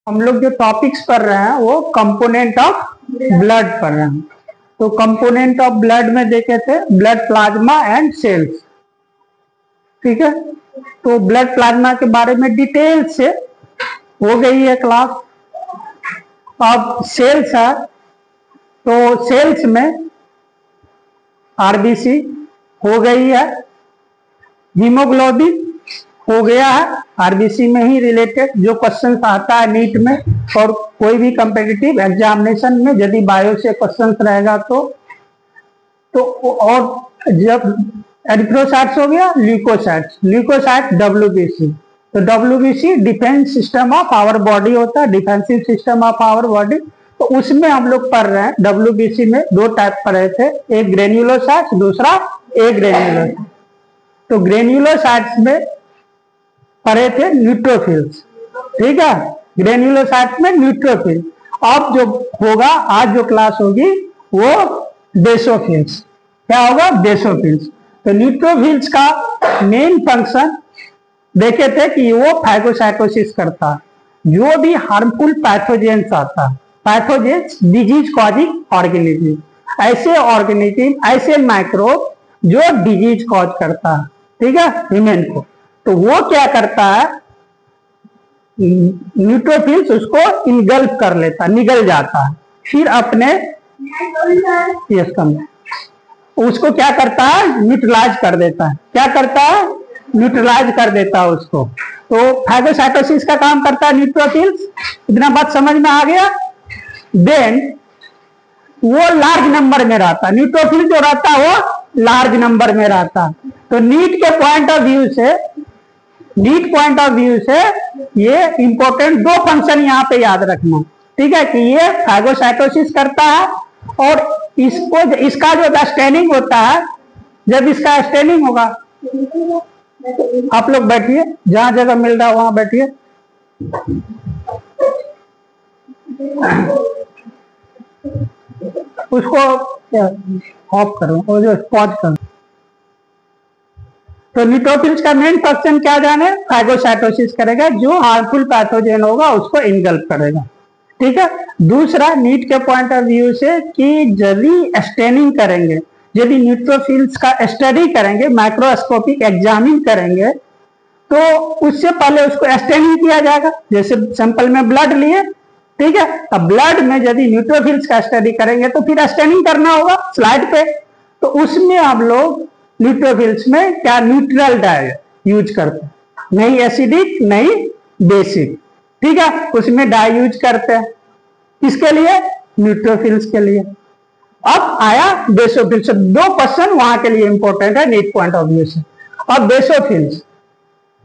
हम लोग जो टॉपिक्स पढ़ रहे हैं वो कंपोनेंट ऑफ ब्लड पढ़ रहे हैं। तो कंपोनेंट ऑफ ब्लड में देखे थे ब्लड प्लाज्मा एंड सेल्स, ठीक है। तो ब्लड प्लाज्मा के बारे में डिटेल से हो गई है क्लास। अब सेल्स है, तो सेल्स में आरबीसी हो गई है, हीमोग्लोबिन हो गया है, आरबीसी में ही रिलेटेड जो क्वेश्चन आता है नीट में और कोई भी कम्पिटिटिव एग्जामिनेशन में यदि बायो से क्वेश्चन रहेगा तो और जब एरिथ्रोसाइट्स हो गया, ल्यूकोसाइट्स, ल्यूकोसाइट डब्ल्यूबीसी। तो WBC defence system of our body होता है, defensive system of our body. तो उसमें हम लोग पढ़ रहे हैं डब्ल्यूबीसी में दो टाइप पढ़े थे, एक ग्रेन्युलोसाइट्स, दूसरा ए ग्रेन्युलोसाइट। तो ग्रेन्युलोसाइट्स में पढ़े थे न्यूट्रोफिल्स, ठीक है, ग्रेन्युलोसाइट्स में न्यूट्रोफिल। अब जो होगा आज जो क्लास होगी वो बेसोफिल्स। क्या होगा? बेसोफिल्स। तो न्यूट्रोफिल्स का मेन फंक्शन देखे थे कि वो फाइगोसाइटोसिस करता है। जो भी हार्मफुल पैथोजेंस आता है, पैथोजेंस डिजीज कॉजिंग ऑर्गेनिज्म, ऐसे ऑर्गेनिज्म, ऐसे माइक्रोब जो डिजीज कॉज करता है, ठीक है, ह्यूमन को। तो वो क्या करता है, न्यूट्रोफिल्स उसको इनगल्फ कर लेता, निगल जाता है, फिर अपने उसको क्या करता है, न्यूट्रलाइज कर देता है। क्या करता है? न्यूट्रलाइज कर देता है उसको। तो फाइगोसाइटोसिस का काम करता है न्यूट्रोफिल्स। इतना बात समझ में आ गया? देन वो लार्ज नंबर में रहता है, न्यूट्रोफिल जो रहता है वो लार्ज नंबर में रहता है। तो नीट के पॉइंट ऑफ व्यू से, नीट पॉइंट ऑफ व्यू से ये इंपॉर्टेंट दो फंक्शन यहाँ पे याद रखना, ठीक है, कि ये फाइगोसाइटोसिस करता है और इसको, इसका जो स्टेनिंग होता है, जब इसका स्टेनिंग होगा, आप लोग बैठिए, जहां जगह मिल रहा है वहां बैठिए। उसको ऑफ करो और जो पॉज करो। तो न्यूट्रोफिल्स का मेन फंक्शन क्या जाने? फाइगोसाइटोसिस करेगा, जो हार्मफुल पैथोजेन होगा उसको इनगल्फ करेगा, ठीक है। दूसरा नीट के पॉइंट ऑफ व्यू से कि यदि स्टेनिंग करेंगे, यदि न्यूट्रोफिल्स का स्टडी करेंगे, माइक्रोस्कोपिक एग्जामिन करेंगे, तो उससे पहले उसको स्टेनिंग किया जाएगा। जैसे सैंपल में ब्लड लिए, ठीक है, अब ब्लड में यदि न्यूट्रोफिल्स का स्टडी करेंगे तो फिर स्टेनिंग करना होगा स्लाइड पे। तो उसमें आप लोग न्यूट्रोफिल्स में क्या न्यूट्रल डाई यूज करते हैं, नहीं एसिडिक नहीं बेसिक, ठीक है, उसमें डाई यूज करते हैं। किसके लिए? न्यूट्रोफिल्स के लिए। अब आया बेसोफिल्स। दो क्वेश्चन वहां के लिए इंपॉर्टेंट है नीट पॉइंट ऑफ व्यू से। अब बेसोफिल्स,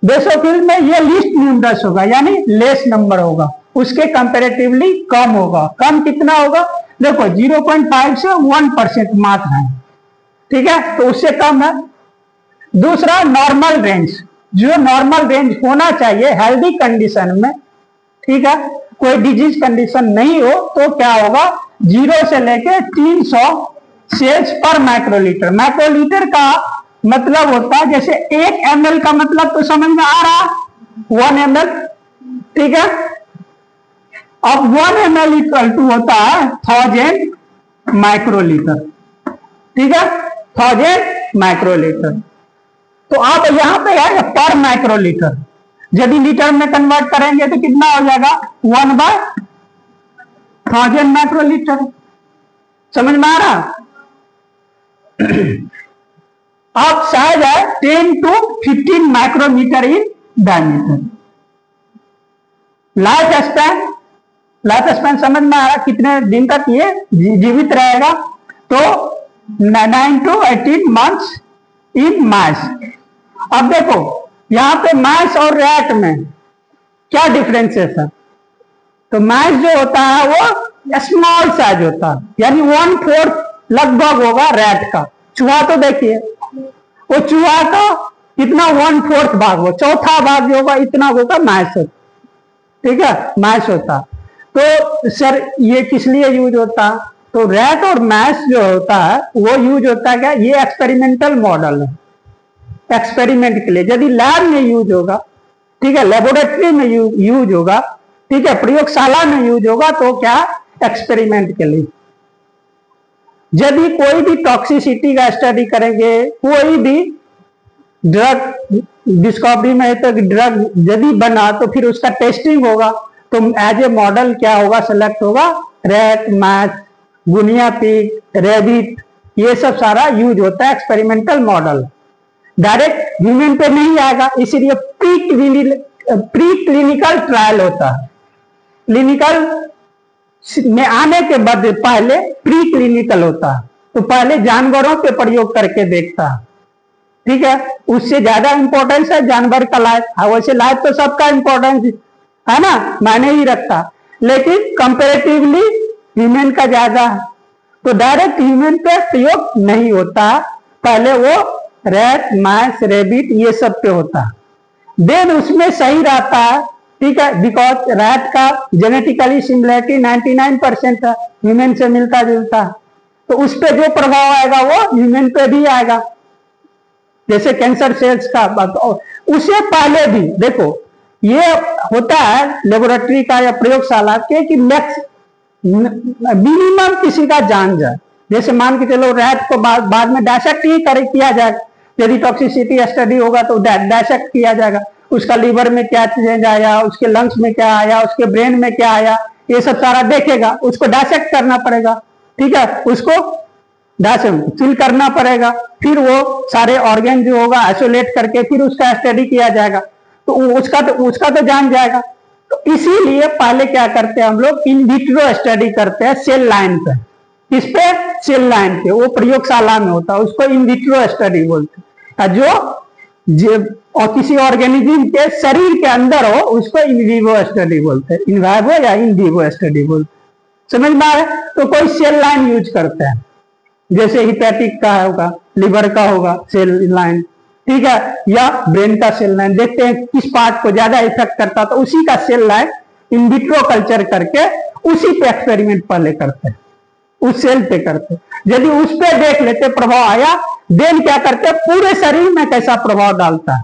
बेसोफिल्स में ये लिस्ट न्यूमरस होगा, यानी लेस नंबर होगा, उसके कंपेरेटिवली कम होगा। कम कितना होगा? देखो 0.5 से 1% मात्र है, ठीक है, तो उससे कम है। दूसरा नॉर्मल रेंज, जो नॉर्मल रेंज होना चाहिए हेल्दी कंडीशन में, ठीक है, कोई डिजीज कंडीशन नहीं हो, तो क्या होगा, 0 से लेके 300 सेल्स पर माइक्रोलीटर। माइक्रोलीटर का मतलब होता है, जैसे 1 ml का मतलब तो समझ में आ रहा, 1 ml, ठीक है। अब 1 ml इक्वल टू होता है 1000 माइक्रोलीटर, ठीक है, 1000 माइक्रोलीटर। तो आप यहाँ पे है पर माइक्रोलीटर, यदि लीटर में कन्वर्ट करेंगे तो कितना हो जाएगा? 1/1000 माइक्रोलीटर। समझ में आ रहा? अब साइज है 10 to 15 micrometre in diameter. Life span, life span समझ में आ रहा, कितने दिन तक ये जीवित रहेगा? तो 9 to 18 मंथ्स इन माइस। अब देखो यहाँ पे माइस और रैट में क्या डिफरेंसेस है? तो माइस जो होता है वो स्मॉल साइज होता है, यानी 1/4 लगभग होगा रैट का। चूहा तो देखिए, वो चूहा का कितना 1/4 भाग हो, चौथा भाग जो होगा इतना होगा माइस होता, ठीक है, माइस होता। तो सर ये किस लिए यूज होता है? तो रैट और माइस जो होता है वो यूज होता है क्या? ये एक्सपेरिमेंटल मॉडल है, एक्सपेरिमेंट के लिए। यदि लैब में यूज होगा, ठीक है, लेबोरेटरी में यूज होगा, ठीक है, प्रयोगशाला में यूज होगा तो क्या, एक्सपेरिमेंट के लिए। यदि कोई भी टॉक्सिसिटी का स्टडी करेंगे, कोई भी ड्रग डिस्कवरी में, तो ड्रग यदि बना तो फिर उसका टेस्टिंग होगा, तो एज ए मॉडल क्या होगा, सेलेक्ट होगा, रैट, मैच, गुनिया पिग, रेबिट, ये सब सारा यूज होता है एक्सपेरिमेंटल मॉडल। डायरेक्ट ह्यूमन पे नहीं आएगा, इसीलिए प्री क्लिनिकल ट्रायल होता है। क्लिनिकल में आने के बाद पहले प्री क्लिनिकल होता है, तो पहले जानवरों पे प्रयोग करके देखता है, ठीक है। उससे ज्यादा इंपॉर्टेंस है जानवर का लाइफ। वैसे लाइफ तो सबका इंपॉर्टेंस है ना, मायने ही रखता, लेकिन कंपेरेटिवली ह्यूमन का ज्यादा है, तो डायरेक्ट ह्यूमन पे प्रयोग नहीं होता, पहले वो रैट, माइस, रेबिट ये सब पे होता है। देन उसमें सही रहता है, ठीक है, बिकॉज रैट का जेनेटिकली सिमिलरिटी 99% है, ह्यूमन से मिलता जुलता है, तो उस पर जो प्रभाव आएगा वो ह्यूमन पे भी आएगा, जैसे कैंसर सेल्स का। उससे पहले भी देखो ये होता है लेबोरेटरी का या प्रयोगशाला के कि मिनिमम किसी का जान जाए, जैसे मान के चलो रैट को बाद में डायसेक्ट ही किया जाएगा, यदि टॉक्सिसिटी स्टडी होगा तो डायसेक्ट किया जाएगा, उसका लीवर में क्या चेंज आया, उसके लंग्स में क्या आया, उसके ब्रेन में क्या आया, ये सब सारा देखेगा, उसको डायसेक्ट करना पड़ेगा, ठीक है, उसको फिल करना पड़ेगा, फिर वो सारे ऑर्गन जो होगा आइसोलेट करके फिर उसका स्टडी किया जाएगा, तो उसका तो जान जाएगा। तो इसीलिए पहले क्या करते हैं हम लोग, इन विट्रो स्टडी करते हैं सेल लाइन पे। किस पे, सेल लाइन पे, वो प्रयोगशाला में होता है, उसको इन विट्रो स्टडी बोलते हैं। जो और किसी ऑर्गेनिज्म के शरीर के अंदर हो उसको इन विवो स्टडी बोलते हैं, इन वाइवो या इन विवो स्टडी बोलते हैं। समझ में आ रहा है? तो कोई सेल लाइन यूज करते हैं, जैसे हिपैटिक का होगा, लिवर का होगा सेल लाइन, ठीक है, या ब्रेन का सेल लाइन, देखते हैं किस पार्ट को ज्यादा इफेक्ट करता, तो उसी का cell line in vitro culture करके उसी पे एक्सपेरिमेंट पहले करते हैं, उस सेल पे करते हैं। यदि उस पे देख लेते प्रभाव आया, देन क्या करते, पूरे शरीर में कैसा प्रभाव डालता है,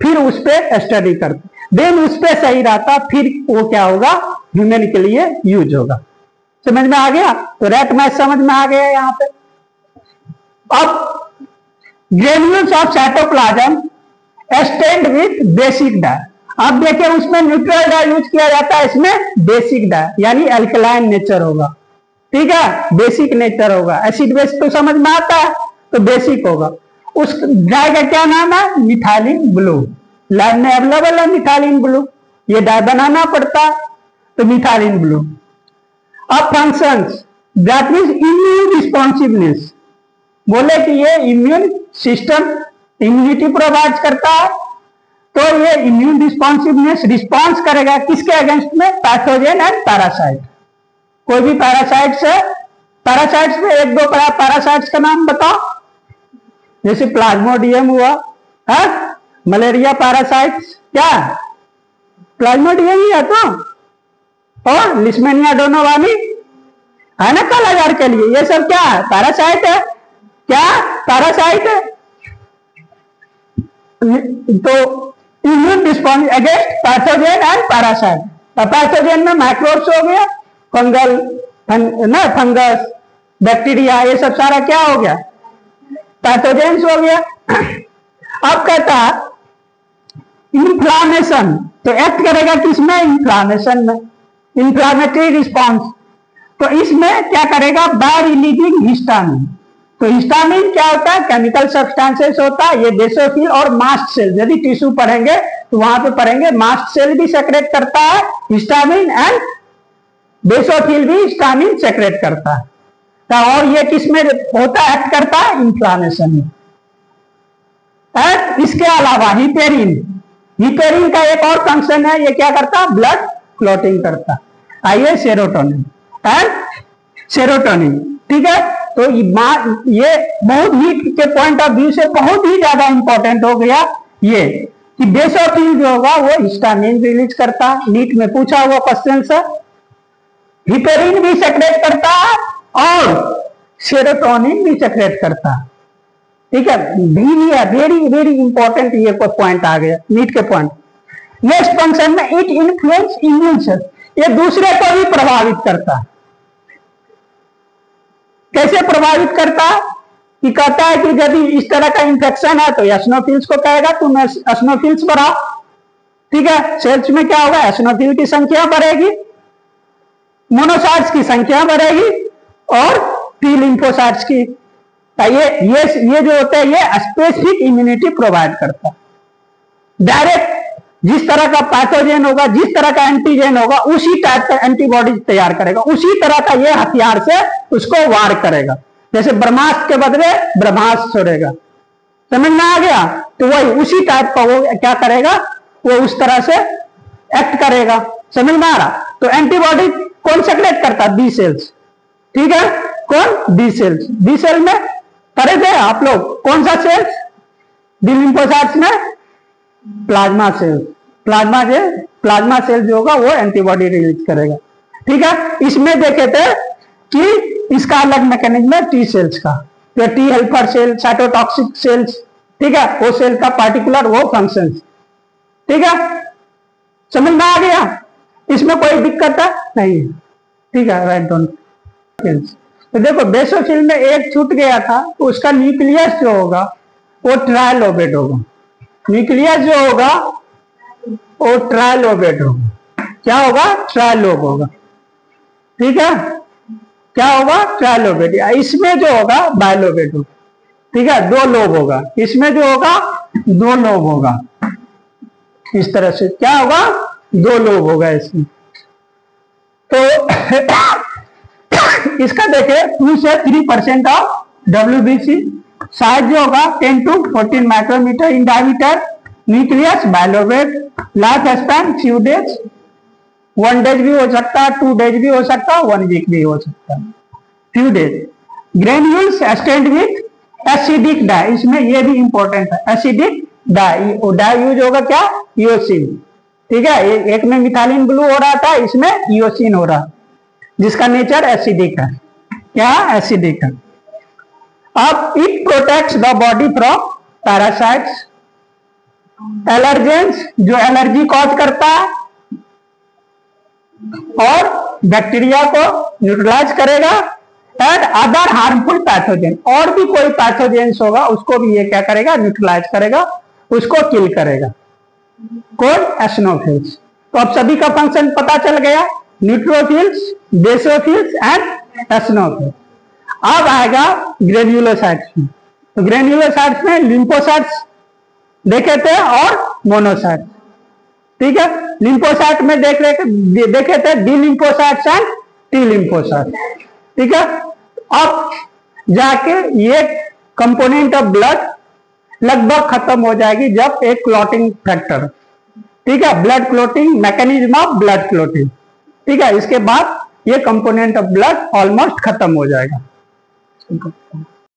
फिर उस पे स्टडी करते, देन उस पे सही रहता, फिर वो क्या होगा, ह्यूमन के लिए यूज होगा। समझ में आ गया? तो रैट मैच समझ में आ गया यहाँ पे। अब granules of cytoplasm stained with basic dye, अब देखिए उसमें न्यूट्रल डाई यूज किया जाता है, इसमें बेसिक डाई यानी अल्कलाइन नेचर होगा, ठीक है, बेसिक नेचर होगा। एसिड बेस तो समझ में आता है, तो बेसिक होगा। उस डाई का क्या नाम है, मिथाइलिन ब्लू। लैब में अवेलेबल है मिथाइलिन ब्लू, ये डाई बनाना पड़ता है, तो मिथाइलिन ब्लू। अब functions, that means immune responsiveness, बोले कि ये इम्यून सिस्टम इम्यूनिटी प्रोवाइड करता है, तो ये इम्यून रिस्पॉन्सिवनेस रिस्पॉन्स करेगा किसके अगेंस्ट में, पैथोजेन एंड पैरासाइट। कोई भी पैरासाइट्स है, पैरासाइट्स में एक दो पैरासाइट्स का नाम बताओ, जैसे प्लाज्मोडियम हुआ है, मलेरिया पैरासाइट्स, क्या प्लाज्मोडियम ही है तो, और लिस्मेनिया डोनोवानी है ना कालाजार के लिए, ये सब क्या है, पैरासाइट है, क्या पैरासाइट है। तो immune response against pathogen and parasite. Pathogen में माइक्रोब्स हो गया, फंगस, बैक्टीरिया, ये सब सारा क्या हो गया, पैथोजेंस हो गया। अब कहता है इन्फ्लामेशन, तो एक्ट करेगा किसमें, इन्फ्लामेशन में, इन्फ्लामेटरी रिस्पॉन्स। तो इसमें क्या करेगा, बाय रिलीजिंग हिस्टामिन। तो हिस्टामिन क्या होता है, केमिकल सब्सटेंसेस होता है, ये बेसोफिल और मास्ट सेल, यदि टिश्यू पढ़ेंगे तो वहां पे पढ़ेंगे, मास्ट सेल भी सेक्रेट करता है हिस्टामिन, एंड बेसोफिल भी हिस्टामिन सेक्रेट करता है। तो और ये किसमें होता है, एक्ट करता है इन्फ्लामेशन में। इसके अलावा हिपेरिन, हिपेरिन का एक और फंक्शन है, ये क्या करता है, ब्लड क्लॉटिंग करता है। आइए सेरोटोनिन एंड सेरोटोनिन, ठीक है। तो ये बहुत नीट के पॉइंट ऑफ व्यू से बहुत ही ज्यादा इंपॉर्टेंट हो गया ये कि बेसोफिल जो होगा वो हिस्टामिन रिलीज करता है, नीट में पूछा हुआ क्वेश्चन है। हिपेरिन भी सेक्रेट करता है और सेरोटोनिन भी सेक्रेट करता है, ठीक है। वेरी वेरी इंपॉर्टेंट ये पॉइंट आ गया नीट के पॉइंट। नेक्स्ट फंक्शन में इट इन्फ्लुएंस इम्यून सेल, ये दूसरे को भी प्रभावित करता है। कैसे प्रभावित करता है? कि कहता है कि यदि इस तरह का इंफेक्शन है तो एसिनोफिल्स को कहेगा तुम एसिनोफिल्स बढ़ाओ, ठीक है। सेल्स में क्या होगा? एसिनोफिल की संख्या बढ़ेगी, मोनोसाइट्स की संख्या बढ़ेगी और टी लिम्फोसाइट्स की। ये जो होता है ये स्पेसिफिक इम्यूनिटी प्रोवाइड करता है। डायरेक्ट जिस तरह का पैथोजेन होगा, जिस तरह का एंटीजेन होगा, उसी टाइप का एंटीबॉडी तैयार करेगा, उसी तरह का ये हथियार से उसको वार करेगा। जैसे ब्रह्मास्त्र के बदले ब्रह्मास्त्र छोड़ेगा, समझ में आ गया? तो वही उसी टाइप का वो क्या करेगा, वो उस तरह से एक्ट करेगा। समझ में आ रहा? तो एंटीबॉडी कौन सेक्रेट करता है? बी सेल्स, ठीक है। कौन? B sales. बी सेल में पढ़े थे आप लोग, कौन सा सेल्स? बी लिम्फोसाइट्स में प्लाज्मा सेल। प्लाज्मा सेल जो होगा वो एंटीबॉडी रिलीज करेगा, ठीक है। इसमें देखे थे कि इसका अलग मैकेनिज्म है टी सेल्स का, तो T helper cell, cytotoxic cells, ठीक है, वो सेल का पार्टिकुलर वो फंक्शन, ठीक है। समझ में आ गया? इसमें कोई दिक्कत है नहीं, ठीक है। Write down. तो देखो बेसोफिल में एक छूट गया था, तो उसका न्यूक्लियस जो होगा वो ट्राइलोबेट होगा। न्यूक्लियस जो होगा वो ट्राइलोबेट होगा। क्या होगा? ट्राइलोब होगा, ठीक है। क्या होगा? ट्राइलोबेट। इसमें जो होगा बाइलोबेट होगा, ठीक है। दो लोब होगा, इसमें जो होगा दो लोब होगा, इस तरह से क्या होगा? दो लोब होगा इसमें। तो इसका देखे 2 से 3% ऑफ WBC। साइज जो होगा 10 to 14 micrometre in diameter. Nucleus bilobate. Life span few days, 1 days भी हो सकता है, 2 डेज भी हो सकता है, 1 वीक भी हो सकता है, few days. Granules stained with acidic dye, इसमें ये भी इंपॉर्टेंट है, एसिडिक डाई। डाई यूज होगा क्या? ईओसिन, ठीक है। एक में मिथाइलिन ब्लू हो रहा था, इसमें ईओसिन हो रहा, जिसका नेचर एसिडिक है। क्या? एसिडिक है। अब it protects the body from parasites, allergens जो एलर्जी कॉज करता है, और बैक्टीरिया को न्यूट्रलाइज करेगा, एंड अदर हार्मफुल पैथोजेन, और भी कोई पैथोजेंस होगा उसको भी ये क्या करेगा? न्यूट्रलाइज करेगा, उसको किल करेगा। कौन? एसिनोफिल्स। तो अब सभी का फंक्शन पता चल गया, न्यूट्रोफिल्स, बेसोफिल्स एंड एसिनोफिल्स। अब आएगा ग्रेन्युलोसाइट्स में। तो ग्रेन्युलोसाइट्स में लिम्फोसाइट्स देखे थे और मोनोसाइट्स, ठीक है। लिम्फोसाइट में देखे थे D lymphocytes and T lymphocytes, ठीक है। अब जाके ये कंपोनेंट ऑफ ब्लड लगभग खत्म हो जाएगी जब एक क्लॉटिंग फैक्टर, ठीक है, blood clotting, mechanism of blood clotting, ठीक है। इसके बाद ये कंपोनेंट ऑफ ब्लड ऑलमोस्ट खत्म हो जाएगा।